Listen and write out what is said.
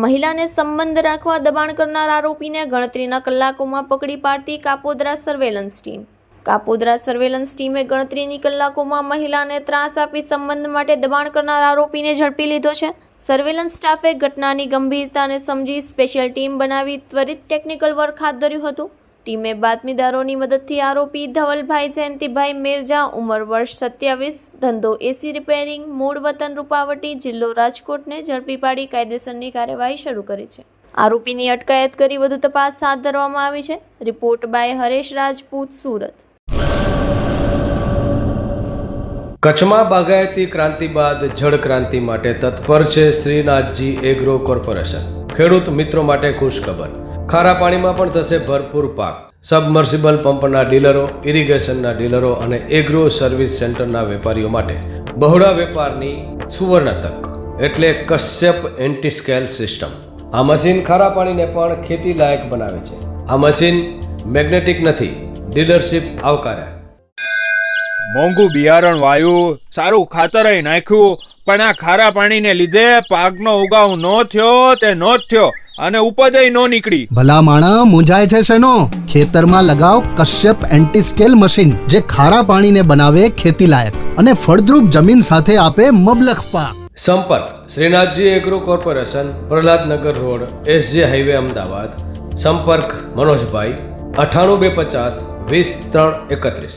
મહિલાને સંબંધ રાખવા દબાણ કરનાર આરોપીને ગણતરીના કલાકોમાં પકડી પાડતી Kapodra surveillance team. Kapodra surveillance ટીમે ગણતરીની કલાકોમાં મહિલાને ત્રાસ આપી સંબંધ માટે દબાણ કરનાર આરોપીને ઝડપી લીધો છે. સર્વેલન્સ સ્ટાફે ઘટનાની ગંભીરતાને સમજી સ્પેશિયલ ટીમ બનાવી ત્વરિત ટેકનિકલ વર્ક હાથ ધર્યું હતું. ટીમે બાતમીદારોની મદદથી આરોપી ધવલભાઈ જયંતિભાઈ મેરજા, ઉંમર વર્ષ 27, ધંધો એસી રિપેરિંગ, મૂળ વતન રૂપાવટી, જિલ્લો રાજકોટને ઝડપી પાડી કાયદેસરની કાર્યવાહી શરૂ કરી છે. આરોપીની અટકાયત કરી વધુ તપાસ હાથ ધરવામાં આવી છે. Report by Haresh Rajput, Surat. કચ્છમાં બાગાયતી ક્રાંતિ બાદ જળ ક્રાંતિ માટે તત્પર છે શ્રીનાથજી એગ્રો કોર્પોરેશન. ખેડૂત મિત્રો માટે ખુશખબર, ખારા પાણીમાં પણ થશે ભરપૂર પાક. સબમર્સિબલ પંપના ડીલરો, ઇરિગેશનના ડીલરો અને એગ્રો સર્વિસ સેન્ટરના વેપારીઓ માટે બહોળા વેપારની સુવર્ણ તક એટલે કશ્યપ એન્ટીસ્કેલ સિસ્ટમ. આ મશીન ખારા પાણીને પણ ખેતી લાયક બનાવે છે. આ મશીન મેગ્નેટિક નથી, ડીલરશીપ આવકાર્યા. મોંઘું બિયારણ વાયું, સારું ખાતરય નાખ્યું, પણ આ ખારા પાણીને લીધે પાકનો ઉગાવ નો થયો તે નો જ થયો અને ઉપજય નો નીકળી. ભલા માણા મૂંઝાય છે શેનો? ખેતરમાં લગાવ કશ્યપ એન્ટીસ્કેલ મશીન, જે ખારા પાણીને બનાવે ખેતી લાયક અને ફળદ્રુપ જમીન સાથે આપે મબલખ પાક. સંપર્ક Shrinathji agro corporation, Prahlad Nagar road, SJ highway, Ahmedabad. સંપર્ક મનોજભાઈ 98 250 20 3 31.